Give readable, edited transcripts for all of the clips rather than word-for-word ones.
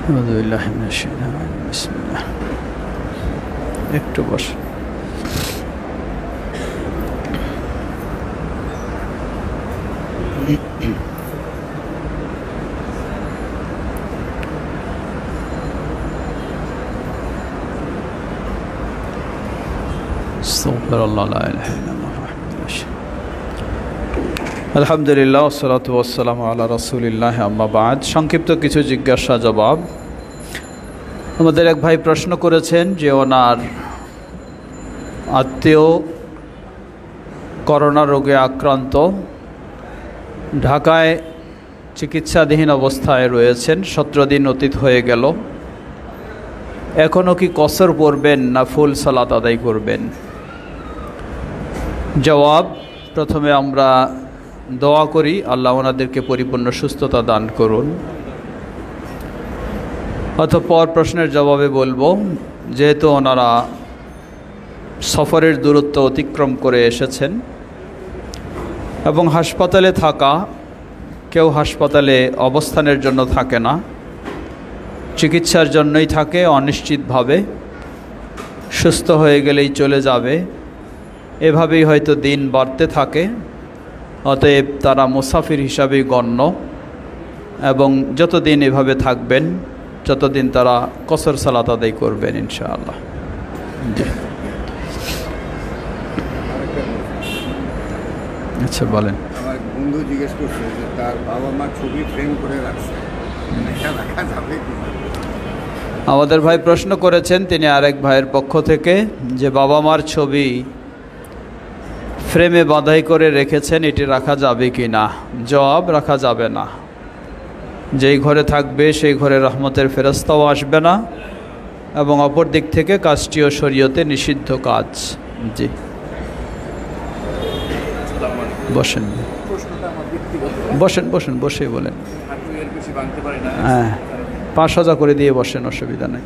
আউযুবিল্লাহি মিনাশ শাইতানির রাজিম। বিসমিল্লাহ। একটু বস। আস্তাগফিরুল্লাহ লা ইলাহা ইল্লাল্লাহ আলহামদুলিল্লাহ ওয়াসসালাতু ওয়াসসালামু আলা রাসূলিল্লাহ আম্মা বা'দ। সংক্ষিপ্ত কিছু জিজ্ঞাসা জবাব। আমাদের এক ভাই প্রশ্ন করেছেন যে ওনার আত্মীয় করোনা রোগে আক্রান্ত, ঢাকায় চিকিৎসাধীন অবস্থায় রয়েছেন, 17 দিন অতীত হয়ে গেল, এখনও কি কসর পড়বেন না ফুল সালাত আদায় করবেন? জবাব, প্রথমে আমরা দোয়া করি আল্লাহ ওনাদেরকে পরিপূর্ণ সুস্থতা দান করুন। অতঃপর প্রশ্নের জবাবে বলবো, যেহেতু ওনারা সফরের দূরত্ব অতিক্রম করে এসেছেন এবং হাসপাতালে থাকা, কেউ হাসপাতালে অবস্থানের জন্য থাকে না, চিকিৎসার জন্যই থাকে অনিশ্চিতভাবে, সুস্থ হয়ে গেলেই চলে যাবে, এভাবেই হয়তো দিন বাড়তে থাকে। অতএব তারা মুসাফির হিসাবেই গণ্য এবং যতদিন এভাবে থাকবেন যতদিন তারা কসর সালাত আদায় করবেন ইনশাআল্লাহ। জি, আচ্ছা বলেন। আমার বন্ধু জিজ্ঞেস করছে যে তার বাবা মা ছবি ফ্রেম করে রাখছে, এটা রাখা যাবে কি? আমাদের ভাই প্রশ্ন করেছেন তিনি আরেক ভাইয়ের পক্ষ থেকে, যে বাবা মার ছবি ফ্রেমে বাঁধাই করে রেখেছেন, এটি রাখা যাবে কি না? জবাব, রাখা যাবে না। যেই ঘরে থাকবে সেই ঘরে রহমতের ফেরেশতাও আসবে না এবং অপর দিক থেকে কাজটিও শরীয়তে নিষিদ্ধ কাজ। জি, বসেন বসেন বসেন, বসেই বলেন। হ্যাঁ, 5,000 করে দিয়ে বসেন, অসুবিধা নেই।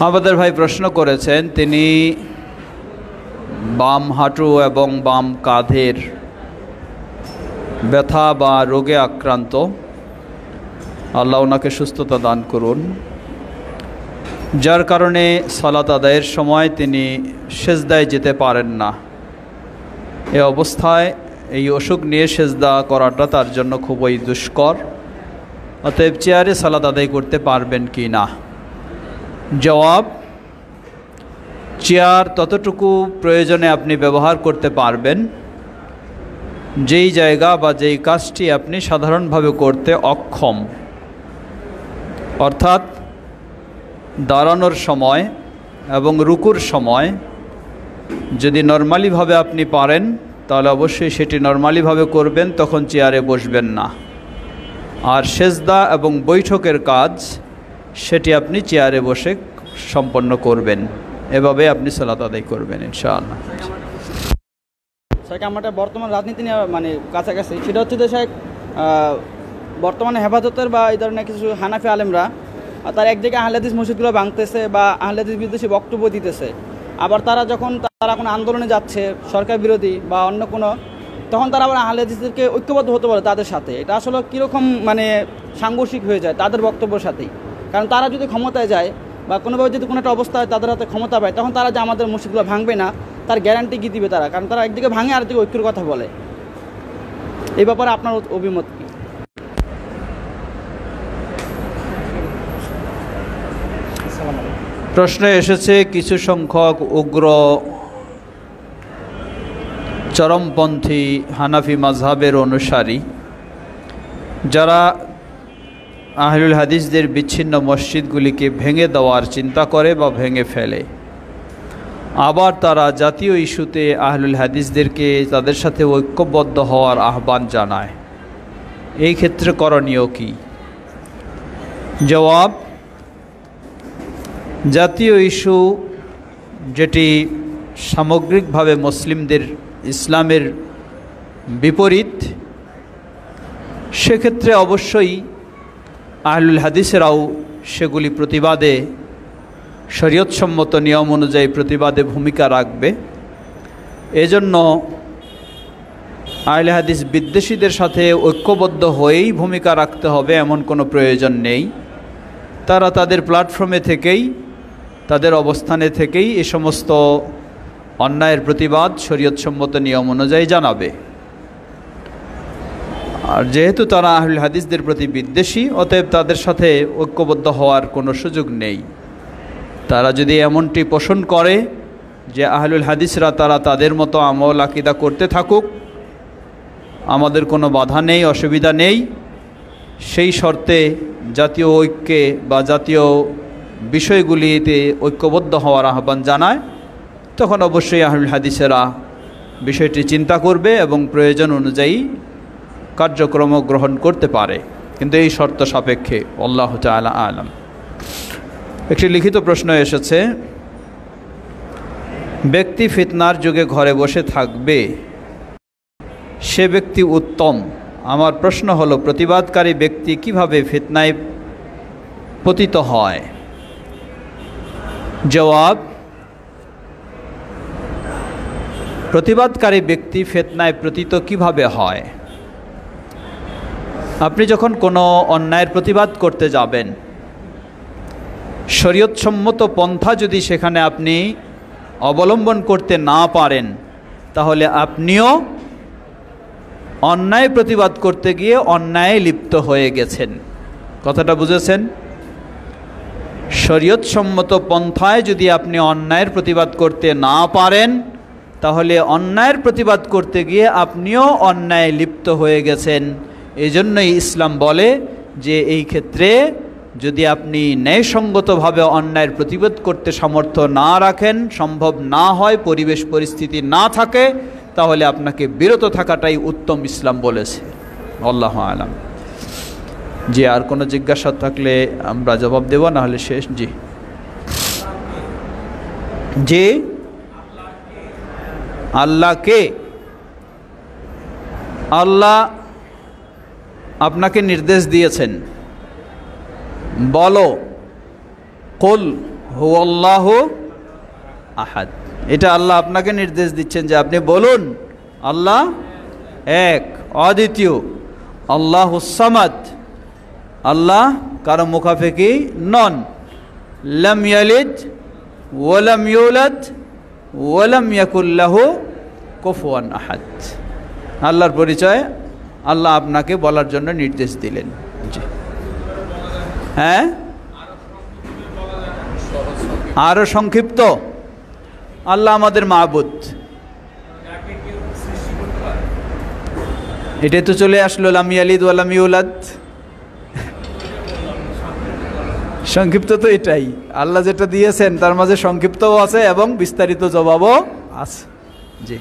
আমাদের ভাই প্রশ্ন করেছেন তিনি বাম হাঁটু এবং বাম কাঁধের ব্যথা বা রোগে আক্রান্ত, আল্লাহ ওনাকে সুস্থতা দান করুন, যার কারণে সালাত আদায়ের সময় তিনি সেজদায় যেতে পারেন না। এ অবস্থায় এই অসুখ নিয়ে সেজদা করাটা তার জন্য খুবই দুষ্কর। অতএব চেয়ারে সালাত আদায় করতে পারবেন কি না? জবাব, চেয়ার ততটুকু প্রয়োজনে আপনি ব্যবহার করতে পারবেন যেই জায়গা বা যেই কাজটি আপনি সাধারণভাবে করতে অক্ষম, অর্থাৎ দাঁড়ানোর সময় এবং রুকুর সময় যদি নরমালিভাবে আপনি পারেন তাহলে অবশ্যই সেটি নরমালিভাবে করবেন, তখন চেয়ারে বসবেন না। আর সেজদা এবং বৈঠকের কাজ সেটি আপনি চেয়ারে বসে সম্পন্ন করবেন, এভাবে আপনি সালাত আদায় করবেন ইনশাআল্লাহ। আমাদের বর্তমান রাজনীতি নিয়ে কাছাকাছি, সেটা হচ্ছে যে বর্তমানে হেফাজতের বা এই ধরনের কিছু হানাফি আলেমরা তারা এক জায়গায় আহলে হাদিস মসজিদগুলো ভাঙতেছে বা আহলে হাদিস বিদ্বেষী বক্তব্য দিতেছে। আবার তারা যখন কোনো আন্দোলনে যাচ্ছে সরকার বিরোধী বা অন্য কোনো, তখন তারা আবার আহলে হাদিসদেরকে ঐক্যবদ্ধ হতে পারে তাদের সাথে। এটা আসলে কীরকম সাংঘর্ষিক হয়ে যায় তাদের বক্তব্যের সাথেই। কারণ তারা যদি ক্ষমতায় যায় বা কোনোভাবে যদি কোনো একটা অবস্থায় তাদের হাতে ক্ষমতা পায়, তখন তারা যে আমাদের মসজিদগুলো ভাঙবে না তার গ্যারান্টি কি দিবে তারা? কারণ তারা একদিকে ভাঙে আর একদিকে ঐক্যের কথা বলে। এই ব্যাপারে আপনার অভিমত কি? প্রশ্ন এসেছে কিছু সংখ্যক উগ্র চরমপন্থী হানাফি মাযহাবের অনুসারী যারা আহলুল হাদিসদের বিচ্ছিন্ন মসজিদগুলিকে ভেঙে দেওয়ার চিন্তা করে বা ভেঙে ফেলে। আবার তারা জাতীয় ইস্যুতে আহলুল হাদিসদেরকে তাদের সাথে ঐক্যবদ্ধ হওয়ার আহ্বান জানায়। এই ক্ষেত্রে করণীয় কি? জবাব, জাতীয় ইস্যু যেটি সামগ্রিকভাবে মুসলিমদের ইসলামের বিপরীত, সেক্ষেত্রে অবশ্যই আহলুল হাদিসেরাও সেগুলি প্রতিবাদে শরীয়তসম্মত নিয়ম অনুযায়ী প্রতিবাদে ভূমিকা রাখবে। এজন্য আহলে হাদিস বিদ্বেষীদের সাথে ঐক্যবদ্ধ হয়েই ভূমিকা রাখতে হবে এমন কোনো প্রয়োজন নেই। তারা তাদের প্ল্যাটফর্মে থেকেই, তাদের অবস্থানে থেকেই এ সমস্ত অন্যায়ের প্রতিবাদ শরীয়তসম্মত নিয়ম অনুযায়ী জানাবে। আর যেহেতু তারা আহলুল হাদিসদের প্রতি বিদ্বেষী, অতএব তাদের সাথে ঐক্যবদ্ধ হওয়ার কোনো সুযোগ নেই। তারা যদি এমনটি পোষণ করে যে আহলুল হাদিসরা তারা তাদের মতো আমল আকীদা করতে থাকুক, আমাদের কোনো বাধা নেই, অসুবিধা নেই, সেই শর্তে জাতীয় ঐক্যে বা জাতীয় বিষয়গুলিতে ঐক্যবদ্ধ হওয়ার আহ্বান জানায়, তখন অবশ্যই আহলুল হাদিসেরা বিষয়টি চিন্তা করবে এবং প্রয়োজন অনুযায়ী কার্যক্রম গ্রহণ করতে পারে, কিন্তু এই শর্ত সাপেক্ষে। আল্লাহু তাআলা আ'লাম। একটি লিখিত প্রশ্ন এসেছে, ব্যক্তি ফিতনার যুগে ঘরে বসে থাকবে, সে ব্যক্তি উত্তম। আমার প্রশ্ন হলো, প্রতিবাদকারী ব্যক্তি কিভাবে ফিতনায় পতিত হয়? জবাব, প্রতিবাদকারী ব্যক্তি ফিতনায় পতিত কিভাবে হয়? আপনি যখন কোনো অন্যায়ের প্রতিবাদ করতে যাবেন, শরীয়তসম্মত পন্থা যদি সেখানে আপনি অবলম্বন করতে না পারেন, তাহলে আপনিও অন্যায় প্রতিবাদ করতে গিয়ে অন্যায়ে লিপ্ত হয়ে গেছেন। কথাটা বুঝেছেন? শরীয়তসম্মত পন্থায় যদি আপনি অন্যায়ের প্রতিবাদ করতে না পারেন, তাহলে অন্যায়ের প্রতিবাদ করতে গিয়ে আপনিও অন্যায়ে লিপ্ত হয়ে গেছেন। এজন্যই ইসলাম বলে যে এই ক্ষেত্রে যদি আপনি ন্যায়সঙ্গতভাবে অন্যায়ের প্রতিবাদ করতে সামর্থ্য না রাখেন, সম্ভব না হয়, পরিবেশ পরিস্থিতি না থাকে, তাহলে আপনাকে বিরত থাকাটাই উত্তম ইসলাম বলেছে। আল্লাহু আ'লাম। জি, আর কোনো জিজ্ঞাসা থাকলে আমরা জবাব দেব, না হলে শেষ। জি জি আল্লাহকে, আল্লাহ আপনাকে নির্দেশ দিয়েছেন, বলো কুল হুয়াল্লাহু আহাদ। এটা আল্লাহ আপনাকে নির্দেশ দিচ্ছেন যে আপনি বলুন আল্লাহ এক, অদ্বিতীয়, আল্লাহুস সামাদ, আল্লাহ কারো মুখাপেক্ষী নন, লাম ইয়ালিদ ওয়ালাম ইউলাদ ওয়ালাম ইয়াকুল লাহু কুফুয়ান আহাদ। আল্লাহর পরিচয় আল্লাহ আপনাকে বলার জন্য নির্দেশ দিলেন। জি হ্যাঁ, আরো সংক্ষিপ্ত, আল্লাহ আমাদের মাবুদ। এটাই তো চলে আসলো, লাম ইয়ালিদ ওয়া লাম ইউলাদ। সংক্ষিপ্ত তো এটাই, আল্লাহ যেটা দিয়েছেন তার মাঝে সংক্ষিপ্তও আছে এবং বিস্তারিত জবাবও আছে। জি,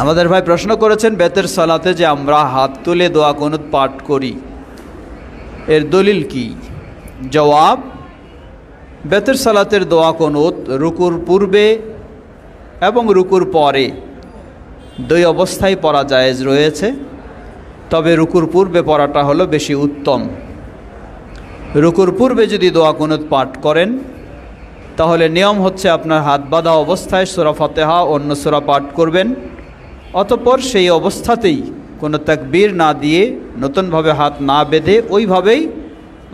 আমাদের ভাই প্রশ্ন করেছেন, বেতের সালাতে যে আমরা হাত তুলে দোয়া কুনুত পাঠ করি, এর দলিল কি? জবাব, বেতের সালাতের দোয়া কুনুত রুকুর পূর্বে এবং রুকুর পরে দুই অবস্থায় পড়া জায়েজ রয়েছে, তবে রুকুর পূর্বে পড়াটা হলো বেশি উত্তম। রুকুর পূর্বে যদি দোয়া কুনুত পাঠ করেন, তাহলে নিয়ম হচ্ছে আপনার হাত বাঁধা অবস্থায় সূরা ফাতিহা অন্য সূরা পাঠ করবেন, অতঃপর সেই অবস্থাতেই কোনো তাকবীর না দিয়ে, নতুনভাবে হাত না বেঁধে, ওইভাবেই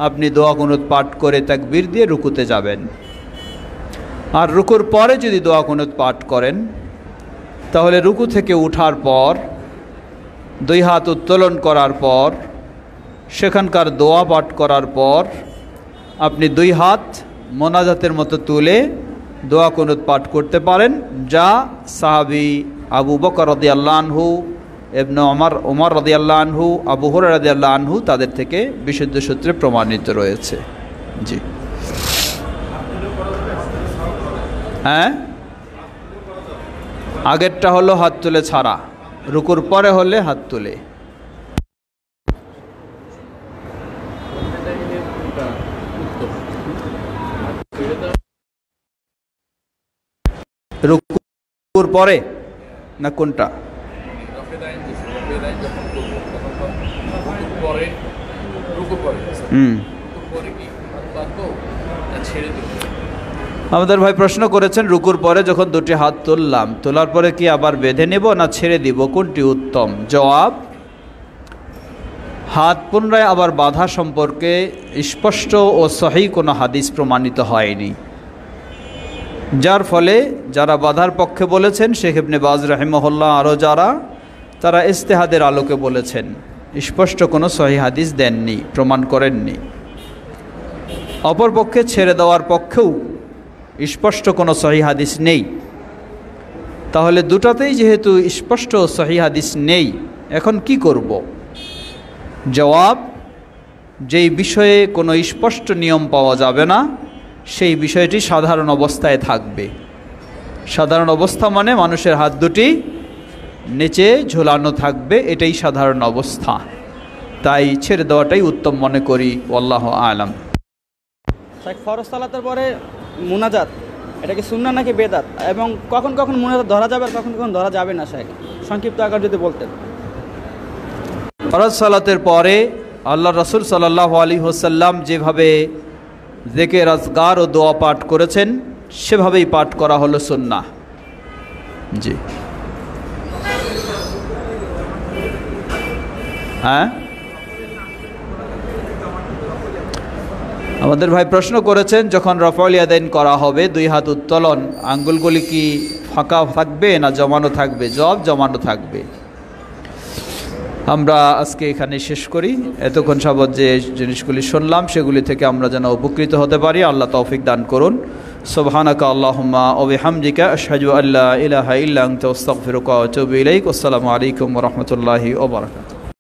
আপনি দোয়া কুনুত পাঠ করে তাকবীর দিয়ে রুকুতে যাবেন। আর রুকুর পরে যদি দোয়া কুনুত পাঠ করেন, তাহলে রুকু থেকে উঠার পর দুই হাত উত্তোলন করার পর, সেখানকার দোয়া পাঠ করার পর আপনি দুই হাত মোনাজাতের মতো তুলে দোয়া কুনুত পাঠ করতে পারেন, যা সাহাবী আবু বকর রাদিয়াল্লাহু আনহু, ইবনে ওমর রাদিয়াল্লাহু আনহু, আবু হুরায়রা রাদিয়াল্লাহু আনহু তাদের থেকে বিশুদ্ধ সূত্রে প্রমাণিত রয়েছে। জি হ্যাঁ, আগেরটা হলো হাত তুলে ছাড়া, রুকুর পরে হলে হাত তুলে। রুকুর পরে না কোনটা? আমাদের ভাই প্রশ্ন করেছেন, রুকুর পরে যখন দুটি হাত তুললাম, তোলার পরে কি আবার বেঁধে নেব না ছেড়ে দিব, কোনটি উত্তম? জবাব, হাত পুনরায় আবার বাঁধা সম্পর্কে স্পষ্ট ও সহি কোনো হাদিস প্রমাণিত হয়নি, যার ফলে যারা বাঁধার পক্ষে বলেছেন শেখ ইবনে বাজ রাহিমাহুল্লাহ আরও যারা, তারা ইজতিহাদের আলোকে বলেছেন, স্পষ্ট কোনো সহি হাদিস দেননি, প্রমাণ করেননি। অপরপক্ষে ছেড়ে দেওয়ার পক্ষেও স্পষ্ট কোনো সহি হাদিস নেই। তাহলে দুটাতেই যেহেতু স্পষ্ট সহি হাদিস নেই, এখন কি করব? জবাব, যেই বিষয়ে কোনো স্পষ্ট নিয়ম পাওয়া যাবে না সেই বিষয়টি সাধারণ অবস্থায় থাকবে। সাধারণ অবস্থা মানে মানুষের হাত দুটি নিচে ঝোলানো থাকবে, এটাই সাধারণ অবস্থা। তাই ছেড়ে দেওয়াটাই উত্তম মনে করি, আল্লাহু আলাম। ফরজ সালাতের পরে মুনাজাত, এটা কি সুন্নাহ নাকি বেদাত, এবং কখন কখন মুনাজাত ধরা যাবে আর কখন কখন ধরা যাবে না, শেখ সংক্ষিপ্ত আকার যদি বলতেন। ফরজ সালাতের পরে আল্লাহ রাসূল সাল্লাল্লাহু আলাইহি ওয়াসাল্লাম যেভাবে জিকির আজকার ও দোয়া পাঠ করেছেন সেভাবেই পাঠ করা হলো সুন্নাহ। জি হ্যাঁ, আমাদের ভাই প্রশ্ন করেছেন, যখন রফউল ইয়াদাইন করা হবে, দুই হাত উত্তোলন, আঙ্গুলগুলি কি ফাঁকা থাকবে না জমানো থাকবে? জবাব, জমানো থাকবে। আমরা আজকে এখানে শেষ করি। এতক্ষণ যাবত যে জিনিসগুলি শুনলাম সেগুলি থেকে আমরা যেন উপকৃত হতে পারি, আল্লাহ তৌফিক দান করুন। সুবহানাকা আল্লাহুম্মা ওয়া বিহামদিকা আশহাদু আল্লা ইলাহা ইল্লা আনতা আস্তাগফিরুকা ওয়া আতুবু ইলাইক। আসসালামু আলাইকুম ওয়া রাহমাতুল্লাহি ওয়া বারাকাতুহু।